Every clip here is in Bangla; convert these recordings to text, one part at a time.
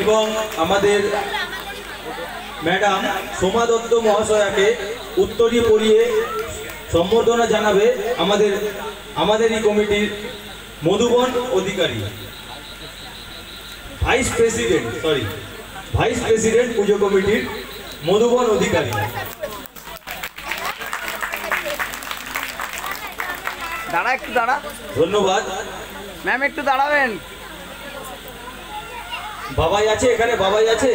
এবং আমাদের ম্যাডাম সোমা দত্ত মহাশয়াকে উত্তরী পরিয়ে সম্বর্ধনা জানাবে আমাদের এই কমিটির মধুবন অধিকারী, ভাইস প্রেসিডেন্ট পুজো কমিটির মধুবন অধিকারী। দাঁড়া, একটু দাঁড়া। ধন্যবাদ ম্যাম, একটু দাঁড়াবেন। বাবাই আছে এখানে? বাবাই আছে?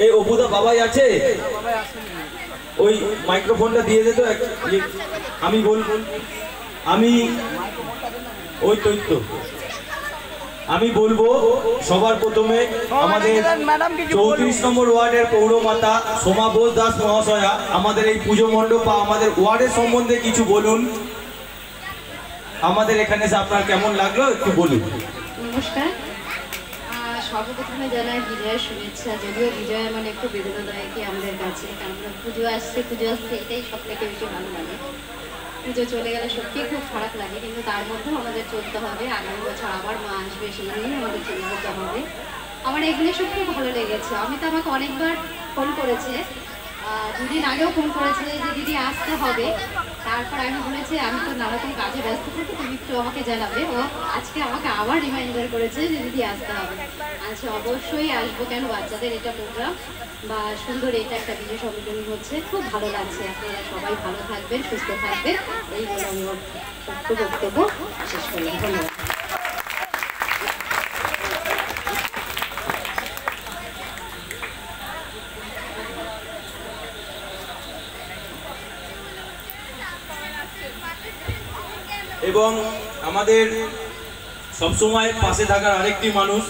এই অপুদা বাবাই আছে? ওই মাইক্রোফোনটা দিয়ে দে তো। আমি বলবো, আমি বলবো সবার প্রথমে আমাদের 34 নম্বর ওয়ার্ডের পৌরমাতা সোমা বোস দাস মহাশয়া আমাদের এই পুজো মণ্ডপ বা আমাদের ওয়ার্ডের সম্বন্ধে কিছু বলুন। আমাদের এখানে এসে আপনার কেমন লাগলো একটু বলুন। নমস্কার, সর্বপ্রথমে জানাই বিজয়ের শুভেচ্ছা। যদিও বিজয় মানে একটু বেদনাদায়কই আমাদের কাছে, কারণ পুজো আসছে এটাই সব থেকে বেশি ভালো লাগে। পুজো চলে গেলে সত্যি খুব খারাপ লাগে, কিন্তু তার মধ্যেও আমাদের চলতে হবে। আগামী বছর আবার মা আসবে, সেই জন্যই আমাদের চলে যেতে হবে। আমার এগুলো সব খুব ভালো লেগেছে। আমি তো আমাকে অনেকবার ফোন করেছে, দুদিন আগেও ফোন করেছে যে দিদি আসতে হবে। তারপর আমি বলেছি আমি তো নানারকম কাজে ব্যস্ত থাকি, তুমি একটু আমাকে জানাবে। ও আজকে আমাকে আবার রিমাইন্ডার করেছে যে দিদি আসতে হবে। আচ্ছা, অবশ্যই আসবো। কেন, বাচ্চাদের এটা প্রোগ্রাম বা সুন্দর এটা একটা বিজয় সম্মেলন হচ্ছে, খুব ভালো লাগছে। আপনারা সবাই ভালো থাকবেন, সুস্থ থাকবেন, এই বলে আমি ছোট্ট বক্তব্য শেষ করলাম। ধন্যবাদ। এবং আমাদের সবসময় পাশে থাকার আরেকটি মানুষ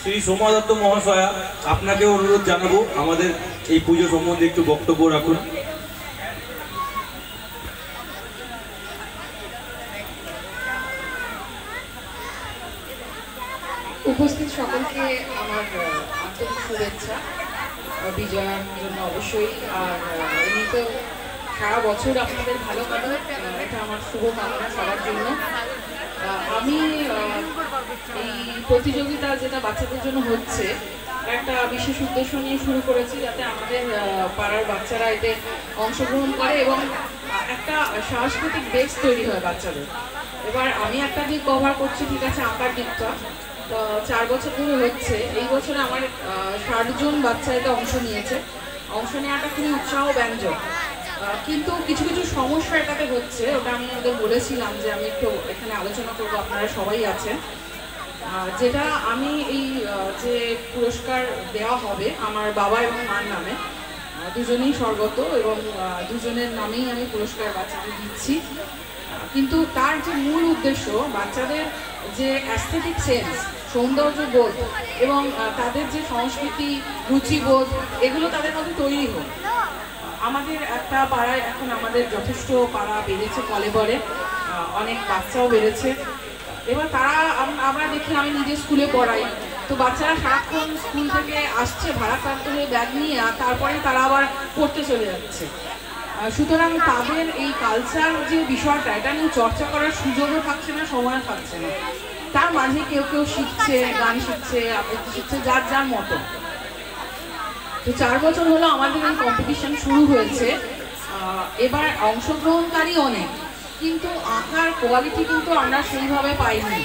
শ্রী সোমা দত্ত মহাশয়া, আপনাকেও অনুরোধ জানাবো আমাদের এই পুজো সম্বন্ধে একটু বক্তব্য রাখুন। উপস্থিত সকলকে আমার আন্তরিক শুভেচ্ছা বিজয়ার জন্য অবশ্যই। আর এমনিতেও সারা বছর আপনাদের ভালো কাটুক, এটা আমার শুভ কামনা সবার জন্য। আমি এই প্রতিযোগিতা যেটা বাচ্চাদের জন্য হচ্ছে, একটা বিশেষ উদ্দেশ্য নিয়ে শুরু করেছি, যাতে আমাদের পাড়ার বাচ্চারা এতে অংশগ্রহণ করে এবং একটা সাংস্কৃতিক বেস তৈরি হয় বাচ্চাদের। এবার আমি একটা দিক কভার করছি, ঠিক আছে, আঁকার দিকটা। তো 4 বছর ধরে হচ্ছে। এই বছরে আমার 60 জন বাচ্চা এতে অংশ নিয়েছে। অংশ নেওয়াটা খুবই উৎসাহ ব্যঞ্জক, কিন্তু কিছু কিছু সমস্যা এটাতে হচ্ছে। ওটা আমি ওদের বলেছিলাম যে আমি একটু এখানে আলোচনা করবো, আপনারা সবাই আছেন। যেটা আমি এই যে পুরস্কার দেওয়া হবে আমার বাবা এবং মার নামে, দুজনেই স্বর্গত, এবং দুজনের নামেই আমি পুরস্কার বাচ্চাদের দিচ্ছি। কিন্তু তার যে মূল উদ্দেশ্য, বাচ্চাদের যে অ্যাস্থেটিক সেন্স, সৌন্দর্য বোধ এবং তাদের যে সংস্কৃতি রুচিবোধ, এগুলো তাদের মধ্যে তৈরি হোক। আমাদের একটা পাড়ায় এখন আমাদের যথেষ্ট পাড়া বেড়েছে, কলেবরে অনেক বাচ্চাও বেড়েছে। এবার তারা আমরা দেখি, আমি নিজে স্কুলে পড়াই, তো বাচ্চারা সারাক্ষণ স্কুল থেকে আসছে ভাড়াক্রান্ত হয়ে ব্যাগ নিয়ে, আর তারপরে তারা আবার পড়তে চলে যাচ্ছে। সুতরাং তাদের এই কালচার যে বিষয়টা, এটা নিয়ে চর্চা করার সুযোগও থাকছে না, সময়ও থাকছে না। তার মাঝে কেউ কেউ শিখছে, গান শিখছে, আবৃত্তি শিখছে, যার যার মতো। তো 4 বছর হলো আমাদের এই কম্পিটিশন শুরু হয়েছে। এবার অংশগ্রহণকারী অনেক, কিন্তু আঁকার কোয়ালিটি কিন্তু আমরা সেইভাবে পাইনি।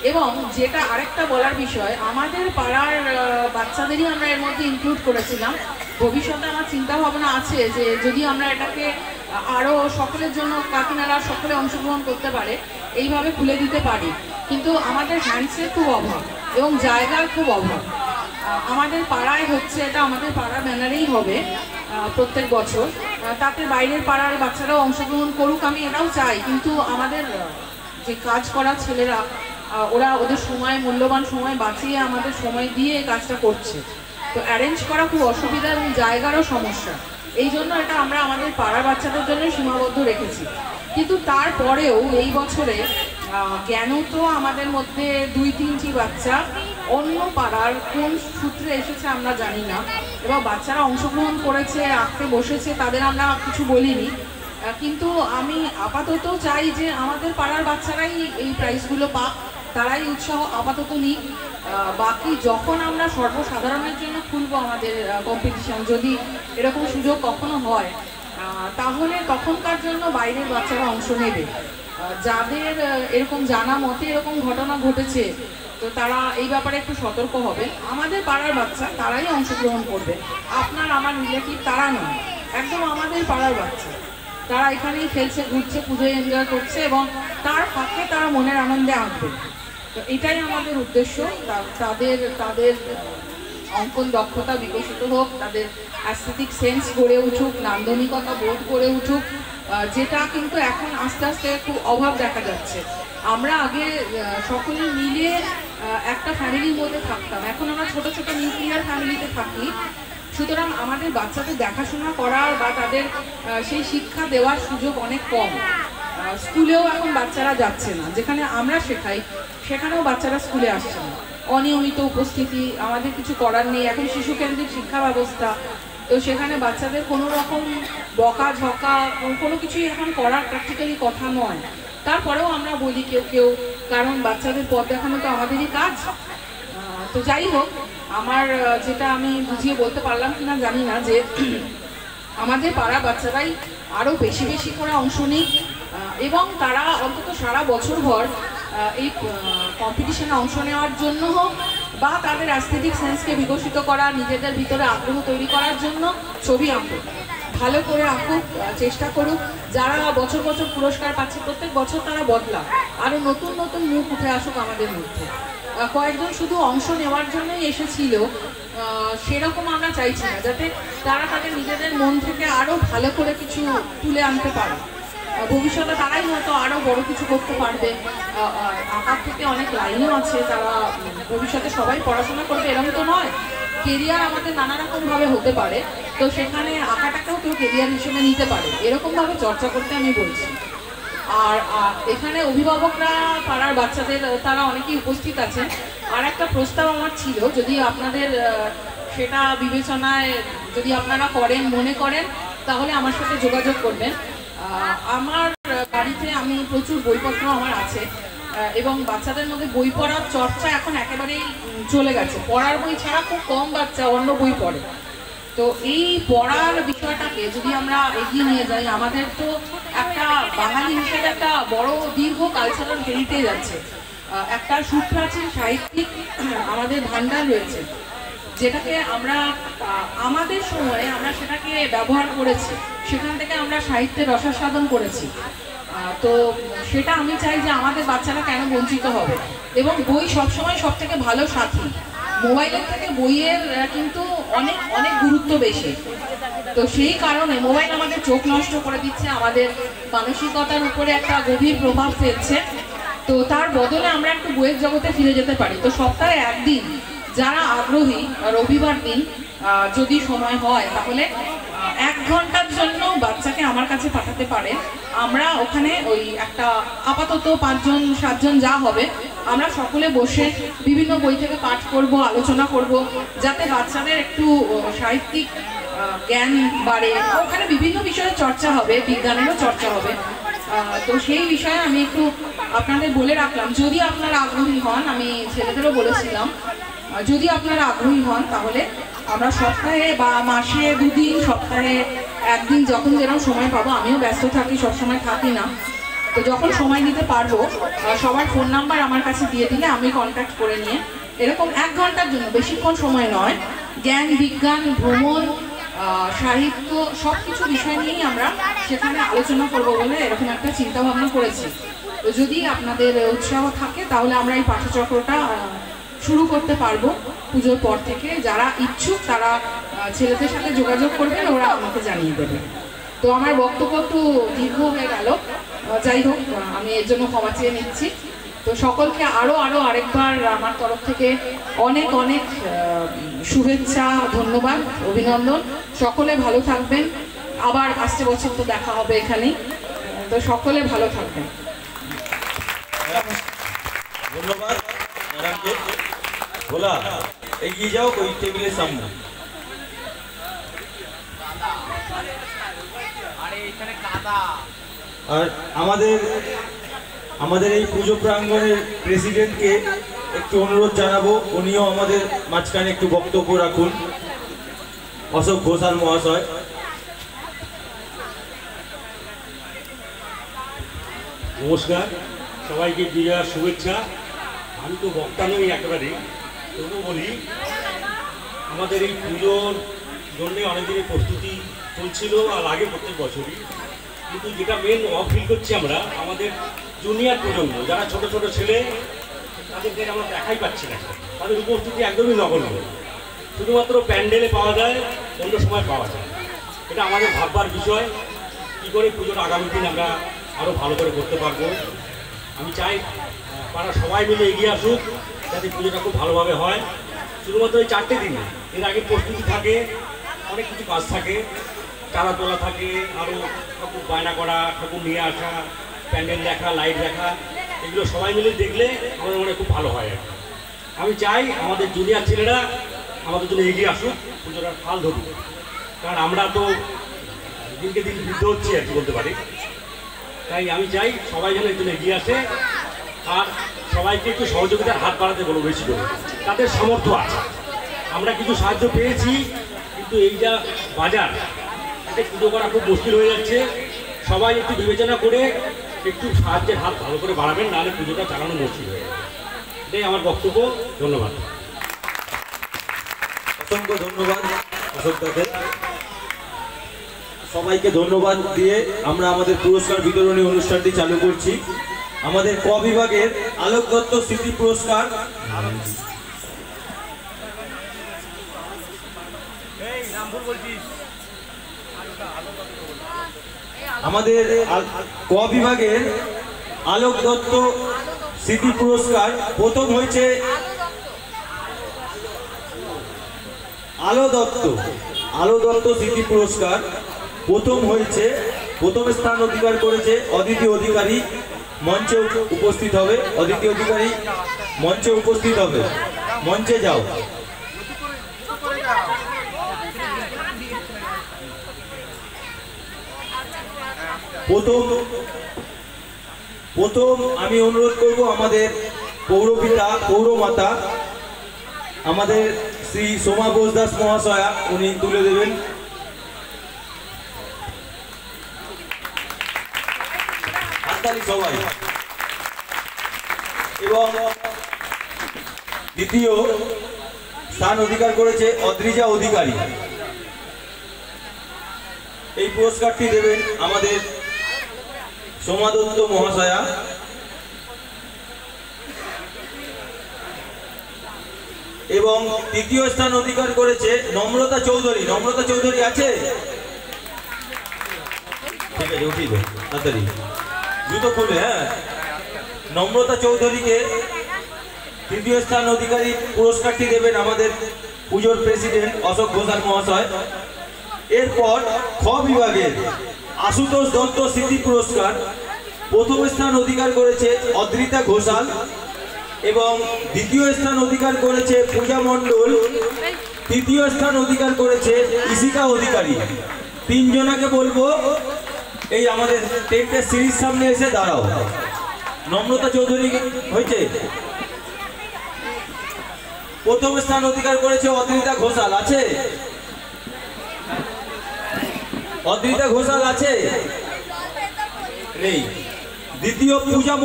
এবং যেটা আরেকটা বলার বিষয়, আমাদের পাড়ার বাচ্চাদেরই আমরা এর মধ্যে ইনক্লুড করেছিলাম। ভবিষ্যতে আমার চিন্তা ভাবনা আছে যে যদি আমরা এটাকে আরও সকলের জন্য, কাকিনারা সকলে অংশগ্রহণ করতে পারে, এইভাবে খুলে দিতে পারি। কিন্তু আমাদের হ্যান্ডসের খুব অভাব এবং জায়গার খুব অভাব। আমাদের পাড়ায় হচ্ছে, এটা আমাদের পাড়ার ব্যানারেই হবে প্রত্যেক বছর, তাতে বাইরের পাড়ার বাচ্চারাও অংশগ্রহণ করুক, আমি এটাও চাই। কিন্তু আমাদের যে কাজ করা ছেলেরা, ওরা ওদের সময়, মূল্যবান সময় বাঁচিয়ে আমাদের সময় দিয়ে এই কাজটা করছে। তো অ্যারেঞ্জ করা খুব অসুবিধা এবং জায়গারও সমস্যা। এই জন্য এটা আমরা আমাদের পাড়ার বাচ্চাদের জন্য সীমাবদ্ধ রেখেছি। কিন্তু তারপরেও এই বছরে জ্ঞান তো আমাদের মধ্যে 2-3টি বাচ্চা অন্য পাড়ার কোন সূত্রে এসেছে আমরা জানি না, এবং বাচ্চারা অংশগ্রহণ করেছে, আঁকতে বসেছে, তাদের আমরা কিছু বলিনি। কিন্তু আমি আপাতত চাই যে আমাদের পাড়ার বাচ্চারাই এই প্রাইজগুলো পাক, তারাই উৎসাহ আপাতত নিক। বাকি যখন আমরা সর্বসাধারণের জন্য খুলবো আমাদের কম্পিটিশন, যদি এরকম সুযোগ কখনো হয়, তাহলে তখনকার জন্য বাইরের বাচ্চারা অংশ নেবে। যাদের এরকম জানা মতে এরকম ঘটনা ঘটেছে, তো তারা এই ব্যাপারে একটু সতর্ক হবে। আমাদের পাড়ার বাচ্চা তারাই অংশগ্রহণ করবে, আপনার আমার রিলেটিভ তারা নয়, একদম আমাদের পাড়ার বাচ্চা। তারা এখানেই খেলছে, ঘুরছে, পুজোয় এনজয় করছে এবং তার ফাঁকে তারা মনের আনন্দে আঁকবে। তো এটাই আমাদের উদ্দেশ্য, তাদের তাদের অঙ্কন দক্ষতা বিকশিত হোক, তাদের অ্যাস্থেটিক সেন্স গড়ে উঠুক, নান্দনিকতা বোধ গড়ে উঠুক, যেটা কিন্তু এখন আস্তে আস্তে খুব অভাব দেখা যাচ্ছে। আমরা আগে সকলে মিলে একটা ফ্যামিলির মধ্যে থাকতাম, এখন আমরা ছোট ছোট নিউক্লিয়ার ফ্যামিলিতে থাকি। সুতরাং আমাদের বাচ্চাদের দেখাশোনা করার বা তাদের সেই শিক্ষা দেওয়ার সুযোগ অনেক কম। স্কুলেও এখন বাচ্চারা যাচ্ছে না, যেখানে আমরা শেখাই সেখানেও বাচ্চারা স্কুলে আসছে না। অনিয়মিত উপস্থিতি, আমাদের কিছু করার নেই, এখন শিশুকেন্দ্রিক শিক্ষা ব্যবস্থা, তো সেখানে বাচ্চাদের কোনো রকম বকা ঝকা কোনো কিছুই এখন করার প্র্যাকটিক্যালি কথা নয়। তারপরেও আমরা বলি কেউ কেউ, কারণ বাচ্চাদের পথ দেখানো তো আমাদেরই কাজ। তো যাই হোক, আমার যেটা আমি বুঝিয়ে বলতে পারলাম কিনা জানি না, যে আমাদের পাড়া বাচ্চারাই আরও বেশি বেশি করে অংশ নিক এবং তারা অন্তত সারা বছরভর এই কম্পিটিশনে অংশ নেওয়ার জন্য হোক বা তাদের অ্যাস্থেটিক সেন্সকে বিকশিত করা, নিজেদের ভিতরে আগ্রহ তৈরি করার জন্য ছবি আঁকুক, ভালো করে আঁকুক, চেষ্টা করুক। যারা বছর বছর পুরস্কার পাচ্ছে, প্রত্যেক বছর তারা বদলাক, আরও নতুন নতুন মুখ উঠে আসুক আমাদের মধ্যে। কয়েকজন শুধু অংশ নেওয়ার জন্যই এসেছিল সেরকম আমরা চাইছি না, যাতে তারা তাদের নিজেদের মন থেকে আরও ভালো করে কিছু তুলে আনতে পারে। ভবিষ্যতে তারাই হয়তো আরও বড় কিছু করতে পারবে। আঁকার থেকে অনেক লাইনও আছে, তারা ভবিষ্যতে সবাই পড়াশোনা করবে এরকম তো নয়, কেরিয়ার আমাদের নানা রকমভাবে হতে পারে। তো সেখানে আঁকাটাকেও কেউ কেরিয়ার হিসেবে নিতে পারে, এরকমভাবে চর্চা করতে আমি বলছি। আর এখানে অভিভাবকরা পাড়ার বাচ্চাদের তারা অনেকেই উপস্থিত আছেন। আর একটা প্রস্তাব আমার ছিল, যদি আপনাদের সেটা বিবেচনায় যদি আপনারা করেন, মনে করেন, তাহলে আমার সাথে যোগাযোগ করবেন। আমার বাড়িতে আমি প্রচুর বইপত্র আমার আছে এবং বাচ্চাদের মধ্যে বই পড়ার চর্চা এখন একেবারেই চলে গেছে। পড়ার বই ছাড়া খুব কম বাচ্চা অন্য বই পড়ে। তো এই পড়ার বিষয়টাকে যদি আমরা এগিয়ে নিয়ে যাই, আমাদের তো একটা বাঙালি হিসেবে একটা বড় দীর্ঘ কালচারাল হেরিটেজ আছে, একটা সুপ্রাচীন সাহিত্যিক আমাদের ভান্ডার রয়েছে, যেটাকে আমরা আমাদের সময়ে আমরা সেটাকে ব্যবহার করেছি, সেখান থেকে আমরা সাহিত্যের রসাস্বাদন করেছি। তো সেটা আমি চাই যে আমাদের বাচ্চারা কেন বঞ্চিত হবে। এবং বই সবসময় সব থেকে ভালো সাথী, মোবাইলের থেকে বইয়ের কিন্তু অনেক অনেক গুরুত্ব বেশি। তো সেই কারণে মোবাইল আমাদের চোখ নষ্ট করে দিচ্ছে, আমাদের মানসিকতার উপরে একটা গভীর প্রভাব ফেলছে। তো তার বদলে আমরা একটু বইয়ের জগতে ফিরে যেতে পারি। তো সপ্তাহে একদিন যারা আগ্রহী, রবিবার দিন যদি সময় হয়, তাহলে 1 ঘন্টার জন্য বাচ্চাকে আমার কাছে পাঠাতে পারে। আমরা ওখানে ওই একটা আপাতত 5 জন 7 জন যা হবে, আমরা সকলে বসে বিভিন্ন বই থেকে পাঠ করব, আলোচনা করব, যাতে বাচ্চাদের একটু সাহিত্যিক জ্ঞান বাড়ে। ওখানে বিভিন্ন বিষয়ে চর্চা হবে, বিজ্ঞানেরও চর্চা হবে। তো সেই বিষয়ে আমি একটু আপনাদের বলে রাখলাম, যদি আপনারা আগ্রহী হন, আমি ছেলেদেরও বলেছিলাম, যদি আপনারা আগ্রহী হন তাহলে আমরা সপ্তাহে বা মাসে 2 দিন, সপ্তাহে 1 দিন, যখন যেরকম সময় পাবো, আমিও ব্যস্ত থাকি, সবসময় থাকি না, তো যখন সময় দিতে পারবো সবার ফোন নাম্বার আমার কাছে দিয়ে দিলে আমি কন্ট্যাক্ট করে নিয়ে এরকম 1 ঘন্টার জন্য, বেশিক্ষণ সময় নয়, জ্ঞান, বিজ্ঞান, ভ্রমণ, সাহিত্য সব কিছু বিষয় নিয়েই আমরা সেখানে আলোচনা করবো বলে এরকম একটা চিন্তা ভাবনা করেছি। তো যদি আপনাদের উৎসাহ থাকে তাহলে আমরা এই পাঠচক্রটা শুরু করতে পারবো পুজোর পর থেকে। যারা ইচ্ছুক তারা ছেলেদের সাথে যোগাযোগ করবেন, ওরা আমাকে জানিয়ে দেবে। তো আমার বক্তব্য একটু দীর্ঘ হয়ে গেল, যাই হোক আমি এর জন্য ক্ষমা চেয়ে নিচ্ছি। তো সকলকে আরও আরেকবার আমার তরফ থেকে অনেক অনেক শুভেচ্ছা, ধন্যবাদ, অভিনন্দন। সকলে ভালো থাকবেন, আবার আসছে বছর তো দেখা হবে এখানেই। তো সকলে ভালো থাকবেন। ধন্যবাদ ম্যাডামকে। ভোলা, এগিয়ে যাও ওই টেবিলের সামনে। আর আমাদের আমাদের এই পুজো প্রাঙ্গণের প্রেসিডেন্টকে একটু অনুরোধ জানাবো, উনিও আমাদের মাঝখানে একটু বক্তব্য রাখুন। অশোক ঘোষাল মহাশয়। নমস্কার, সবাইকে বিজয়ার শুভেচ্ছা। আমি তো বক্তা নই একেবারে, তবু বলি আমাদের এই পুজোর জন্যে অনেকদিনের প্রস্তুতি চলছিল আর আগে প্রত্যেক বছরই, কিন্তু যেটা মেন ফিল করছি আমরা, আমাদের জুনিয়র প্রজন্ম যারা ছোট ছোট ছেলে, তাদেরকে আমরা দেখাই পাচ্ছি না। তাদের উপস্থিতি একদমই নগণ্য, শুধুমাত্র প্যান্ডেলে পাওয়া যায়, অন্য সময় পাওয়া যায়। এটা আমাদের ভাববার বিষয়, কী করে পুজোর আগামী দিন আমরা আরও ভালো করে করতে পারবো। আমি চাই পাড়া সবাই মিলে এগিয়ে আসুক, যাতে পুজোটা খুব ভালোভাবে হয়। শুধুমাত্র এই 4টে দিনে, এর আগে প্রস্তুতি থাকে, অনেক কিছু কাজ থাকে, চারা তোলা থাকে, আরও ঠাকুর বায়না করা, ঠাকুর নিয়ে আসা, প্যান্ডেল দেখা, লাইট দেখা, এগুলো সবাই মিলে দেখলে আমার মনে খুব ভালো হয়। আমি চাই আমাদের জুনিয়র ছেলেরা আমাদের জন্য এগিয়ে আসুক, পুজোটার ফাল ধরুক, কারণ আমরা তো দিনকে দিন বৃদ্ধ হচ্ছি আর কি বলতে পারি। তাই আমি চাই সবাই যেন এর জন্য এগিয়ে আসে, আর সবাইকে একটু সহযোগিতার হাত বাড়াতে বলবো বেশি করে। তাদের সামর্থ্য আছে, আমরা কিছু সাহায্য পেয়েছি, কিন্তু এই যা বাজার, এতে পুজো করা খুব মুশকিল হয়ে যাচ্ছে। সবাই একটু বিবেচনা করে একটু সাহায্যের হাত ভালো করে বাড়াবেন, নাহলে পুজোটা চালানো মুশকিল হয়ে যাবে। এটাই আমার বক্তব্য। ধন্যবাদ। অসংখ্য ধন্যবাদ অশোক দাকে। সবাইকে ধন্যবাদ দিয়ে আমরা আমাদের পুরস্কার বিতরণী অনুষ্ঠানটি চালু করছি। আমাদের ক বিভাগের আলোক দত্ত স্মৃতি পুরস্কার আমাদের ক বিভাগের আলোক দত্ত স্মৃতি পুরস্কার প্রথম হয়েছে আলো দত্ত স্মৃতি পুরস্কার প্রথম স্থান অধিকার করেছে অদিতি অধিকারী। মঞ্চে উপস্থিত হবে অদিতি অধিকারী, মঞ্চে উপস্থিত হবে, মঞ্চে যাও। প্রথম আমি অনুরোধ করব আমাদের পৌরমাতা আমাদের শ্রী সোমা বোস দাস মহাশয়া, উনি তুলে দেবেন। সবাই। এবং দ্বিতীয় স্থান অধিকার করেছে অদ্রিজা অধিকারী। এই পুরস্কারটি দেবেন আমাদের সোমা দত্ত মহাশয়া। এবং তৃতীয় স্থান অধিকার করেছে নম্রতা চৌধুরী। নম্রতা চৌধুরী আছে? ঠিক আছে, উঠিয়ে দেবো তাড়াতাড়ি, জুতো খুলে। হ্যাঁ, নম্রতা চৌধুরীকে তৃতীয় স্থান অধিকারী পুরস্কারটি দেবেন আমাদের পুজোর প্রেসিডেন্ট অশোক ঘোষাল মহাশয়। এরপর খ বিভাগের আশুতোষ দত্ত স্মৃতি পুরস্কার প্রথম স্থান অধিকার করেছে অদ্রিতা ঘোষাল এবং দ্বিতীয় স্থান অধিকার করেছে পূজা মণ্ডল, তৃতীয় স্থান অধিকার করেছে ইশিকা অধিকারী। তিনজনাকে বলবো এই আমাদের টেন্টের সিরিজ সামনে এসে দাঁড়াও। নম্রতা চৌধুরী হয়েছে, প্রথম স্থান অধিকার করেছে অদ্রিতা ঘোষাল। আছে? অদ্রিতা ঘোষাল আছে? নেই। দ্বিতীয় পূজা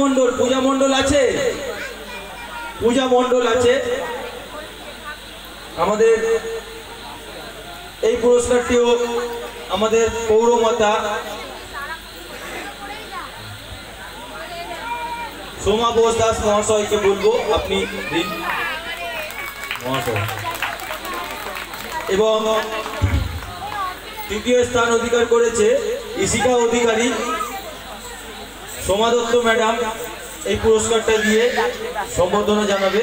মণ্ডল আছে? পূজা মণ্ডল আছে। আমাদের এই পুরস্কারটিও আমাদের পৌরমাতা সোমা বোস দাস মহাশয়কে বলবো আপনি দিন মহাশয়। এবং তৃতীয় স্থান অধিকার করেছে ইশিকা অধিকারী। সোমা দত্ত ম্যাডাম এই পুরস্কারটা দিয়ে সম্বর্ধনা জানাবে।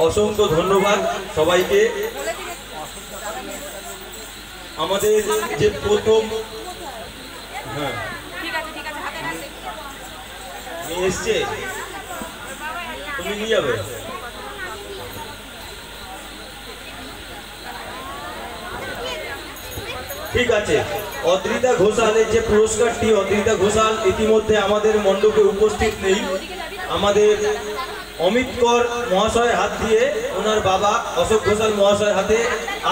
অসংখ্য ধন্যবাদ সবাইকে। আমাদের যে প্রথম হ্যাঁ নিয়ে এসছে, তুমি নিয়ে যাবে। ঠিক আছে, অদ্রিতা ঘোষালের যে পুরস্কারটি, অদ্রিতা ঘোষাল ইতিমধ্যে আমাদের মণ্ডপে উপস্থিত নেই। আমাদের অমিত কর মহাশয়ের হাত দিয়ে ওনার বাবা অশোক ঘোষাল মহাশয়ের হাতে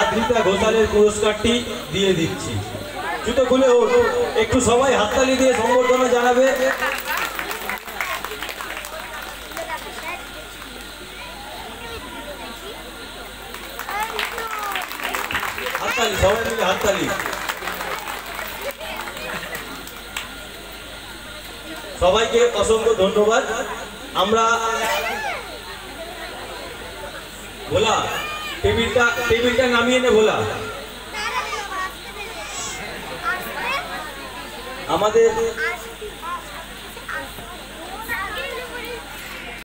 অদ্রিতা ঘোষালের পুরস্কারটি দিয়ে দিচ্ছি। জুতো খুলে একটু সবাই হাততালি দিয়ে সংবর্ধনা জানাবে। হাততালি, সবাই মিলে হাততালি। সবাইকে অসংখ্য ধন্যবাদ। আমরা ভোলা টেবিলটা নামিয়ে নে ভোলা। আমাদের